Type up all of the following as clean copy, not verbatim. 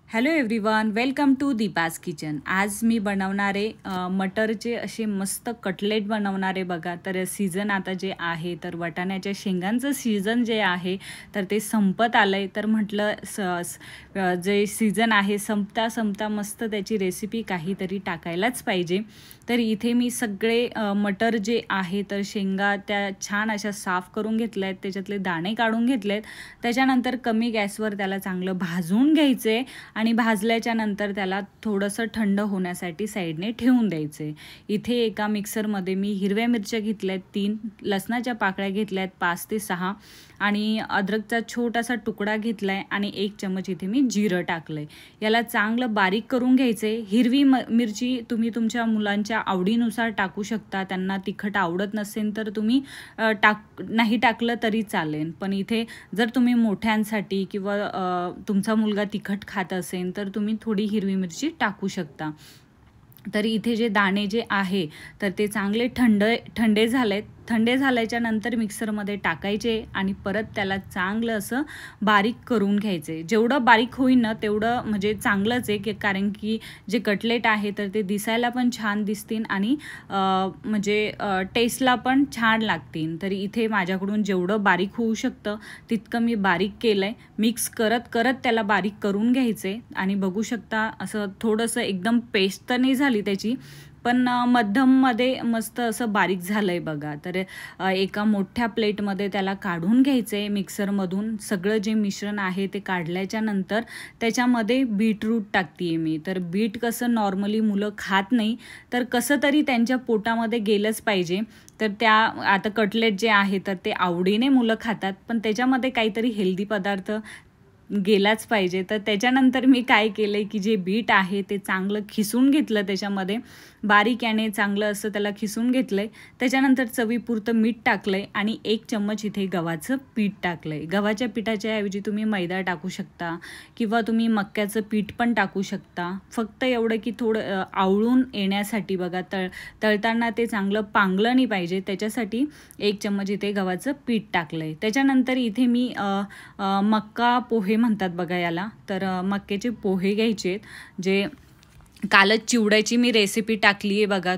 Hello everyone, welcome to Deepa's kitchen. आज मी बनवणारे मटरचे असे मस्त कटलेट बनवणारे बघा। तर सीझन आता जे आहे तर वाटाण्याच्या शेंगांचं सीझन जे आहे तर ते संपत आलंय। तर म्हटलं जे सीझन आहे संपता संपता मस्त त्याची रेसिपी काहीतरी टाकायलाच पाहिजे। तर इथे मी सगळे मटर जे आहे तर शेंगा त्या छान अशा साफ करून घेतल्यात, त्याच्यातले दाणे काढून घेतलेत। त्याच्यानंतर कमी गॅसवर त्याला चांगलं भाजून घ्यायचे आणि भाजल्याच्या नंतर त्याला थोडंसं थंड होण्यासाठी साईडने ठेवून द्यायचे। इथे एका मिक्सरमध्ये मी हिरव्या मिरच्या घेतल्यात 3, लसणाच्या पाकळ्या घेतल्यात 5 ते 6 आणि अद्रकचा छोटासा तुकडा घेतलाय आणि 1 चम्मच इथे मी जिरं टाकलंय। याला चांगलं बारीक करून घ्यायचे। हिरवी मिरची तुम्ही तुमच्या मुलांच्या आवडीनुसार टाकू शकता। त्यांना तिखट आवडत नसेल तर तुम्ही नाही टाकलं तरी चालेल, पण इथे जर तुम्ही मोठ्यांसाठी किंवा तुमचा मुलगा तिखट खात असेल तर तुम्ही थोडी हिरवी मिरची टाकू शकता। तर इथे जे दाणे जे आहे तर ते चांगले थंडे झालेत। थंडे झाल्याच्या नंतर मिक्सरमध्ये टाकायचे आणि परत त्याला चांगलं असं बारीक करून घ्यायचे। जेवढं बारीक होईल ना तेवढं म्हणजे चांगलंच आहे, कारण की जे कटलेट आहे तर ते दिसायला पण छान दिसतील आणि म्हणजे टेस्टला पण छान लागतील। तर इथे माझ्याकडून जेवढं बारीक होऊ शकतं तितकं मी बारीक केलंय। मिक्स करत करत त्याला बारीक करून घ्यायचे आणि बघू शकता असं थोडंसं एकदम पेस्ट तर नाही झाली त्याची, पण मध्यममध्ये मस्त असं बारीक झालंय बघा। तर एका मोठ्या प्लेटमध्ये त्याला काढून घ्यायचे मिक्सरमधून। सगळं जे मिश्रण आहे ते काढल्याच्या नंतर त्याच्यामध्ये बीटरूट टाकते मी। तर बीट कसं नॉर्मली मुलं खात नाही, तर कसं तरी त्यांच्या पोटामध्ये गेलंच पाहिजे। तर त्या आता कटलेट जे आहे तर ते आवडीने मुलं खातात, पण त्याच्यामध्ये काहीतरी हेल्दी पदार्थ गेलाच पाहिजे। तर त्याच्यानंतर मी काय केलंय की जे बीट आहे ते चांगलं खिसून घेतलं, त्याच्यामध्ये बारीक याने चांगलं असं त्याला खिसून घेतलंय। त्याच्यानंतर चवीपुरतं मीठ टाकलंय आणि 1 चम्मच इथे गव्हाचं पीठ टाकलंय। गव्हाच्या पिठाच्या ऐवजी तुम्ही मैदा टाकू शकता किंवा तुम्ही मक्याचं पीठ पण टाकू शकता। फक्त एवढं की थोडं आवळून येण्यासाठी बघा, तळताना ते चांगलं पांगलं नाही पाहिजे, त्याच्यासाठी 1 चम्मच इथे गव्हाचं पीठ टाकलंय। त्याच्यानंतर इथे मी मक्का पोहे म्हणतात बघा याला, तर मक्याचे पोहे घ्यायचे जे कालच चिवड्याची मी रेसिपी टाकली आहे बघा।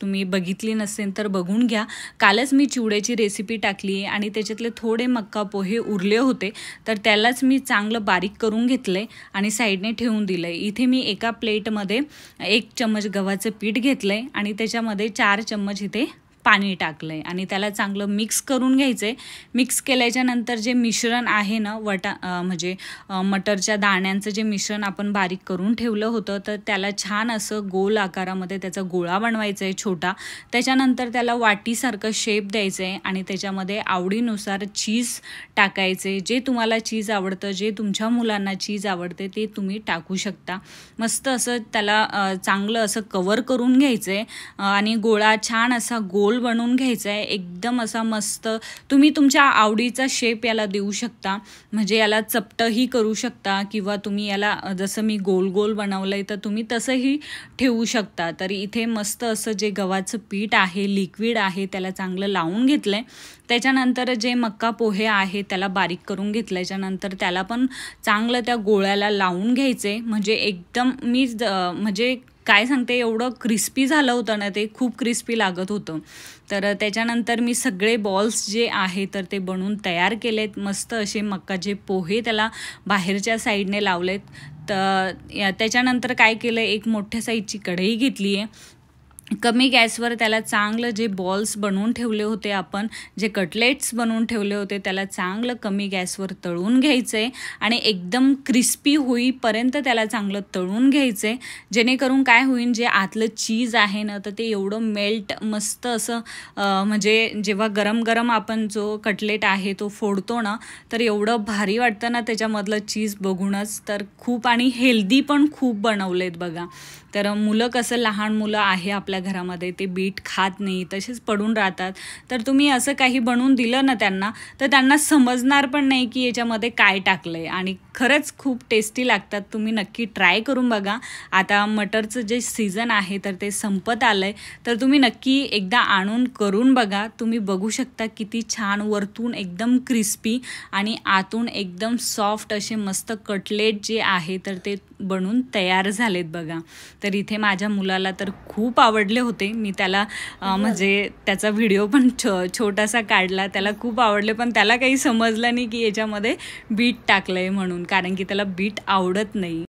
तुम्ही बघितली नसेल तर बघून घ्या। कालच मी चिवड्याची रेसिपी टाकली आहे आणि त्याच्यातले थोडे मक्का पोहे उरले होते, तर त्यालाच मी चांगलं बारीक करून घेतलंय आणि साईडने ठेवून दिलंय। इथे मी एका प्लेटमध्ये 1 चम्मच गव्हाचं पीठ घेतलंय आणि त्याच्यामध्ये 4 चम्मच इथे पाणी टाकलंय आणि त्याला चांगलं मिक्स करून घ्यायचंय। मिक्स केल्याच्या नंतर जे मिश्रण आहे ना म्हणजे मटरच्या दाण्यांचं जे मिश्रण आपण बारीक करून ठेवलं होतं, तर त्याला छान असं गोल आकारामध्ये त्याचा गोळा बनवायचा आहे छोटा। त्याच्यानंतर त्याला वाटीसारखं शेप द्यायचं आहे आणि त्याच्यामध्ये आवडीनुसार चीज टाकायचे। जे तुम्हाला चीज आवडतं, जे तुमच्या मुलांना चीज आवडते ते तुम्ही टाकू शकता। मस्त असं त्याला चांगलं असं कवर करून घ्यायचं आहे आणि गोळा छान असा गोल बनवून घ्यायचा आहे, एकदम असा मस्त। तुम्ही तुमच्या आवडीचा शेप याला देऊ शकता, म्हणजे याला चपटही करू शकता किंवा तुम्ही याला जसं मी गोल गोल बनवलंय तर तुम्ही तसंही ठेवू शकता। तर इथे मस्त असं जे गव्हाचं पीठ आहे, लिक्विड आहे, त्याला चांगलं लावून घेतलंय। त्याच्यानंतर जे मक्का पोहे आहे त्याला बारीक करून घेतल्याच्या नंतर त्याला पण चांगलं त्या गोळ्याला लावून घ्यायचे, म्हणजे एकदम मी म्हणजे काय सांगते, एवढं क्रिस्पी झालं होतं ना, ते खूप क्रिस्पी लागत होतं। तर त्याच्यानंतर मी सगळे बॉल्स जे आहे तर ते बनवून तयार केलेत। मस्त असे मक्काचे पोहे त्याला बाहेरच्या साईडने लावलेत। तर त्याच्यानंतर काय केलं, एक मोठ्या साईजची कढई घेतली आहे। कमी गॅसवर त्याला चांगलं जे बॉल्स बनवून ठेवले होते, आपण जे कटलेट्स बनवून ठेवले होते, त्याला चांगलं कमी गॅसवर तळून घ्यायचं आहे आणि एकदम क्रिस्पी होईपर्यंत त्याला चांगलं तळून घ्यायचं आहे। जेणेकरून काय होईल, जे आतलं चीज आहे ना तर ते एवढं मेल्ट मस्त असं म्हणजे जेव्हा गरम गरम आपण जो कटलेट आहे तो फोडतो ना, तर एवढं भारी वाटतं ना त्याच्यामधलं चीज बघूनच। तर खूप आणि हेल्दी पण खूप बनवलेत बघा। तर मुलं कसं, लहान मुलं आहे आपल्या घरामध्ये, ते बीट खात नाही, तसेच पडून राहतात। तर तुम्ही असं काही बनवून दिलं ना त्यांना, तर त्यांना समजणार पण नाही की याच्यामध्ये काय टाकलंय आणि खरंच खूप टेस्टी लागतात. तुम्ही नक्की ट्राय करून बघा. आता मटरचं जे सीझन आहे तर ते संपत आलं आहे, तर तुम्ही नक्की एकदा आणून करून बघा. तुम्ही बघू शकता किती छान वरतून एकदम क्रिस्पी आणि आतून एकदम सॉफ्ट असे मस्त कटलेट जे आहे तर ते बनून तयार झालेत बघा. तर इथे माझ्या मुलाला तर खूप आवडले होते. मी त्याला म्हणजे त्याचा व्हिडिओ पण छोटासा काढला. त्याला खूप आवडले, पण त्याला काही समजलं नाही की याच्यामध्ये बीट टाकलं आहे म्हणून, कारण की त्याला बीट आवडत नाही.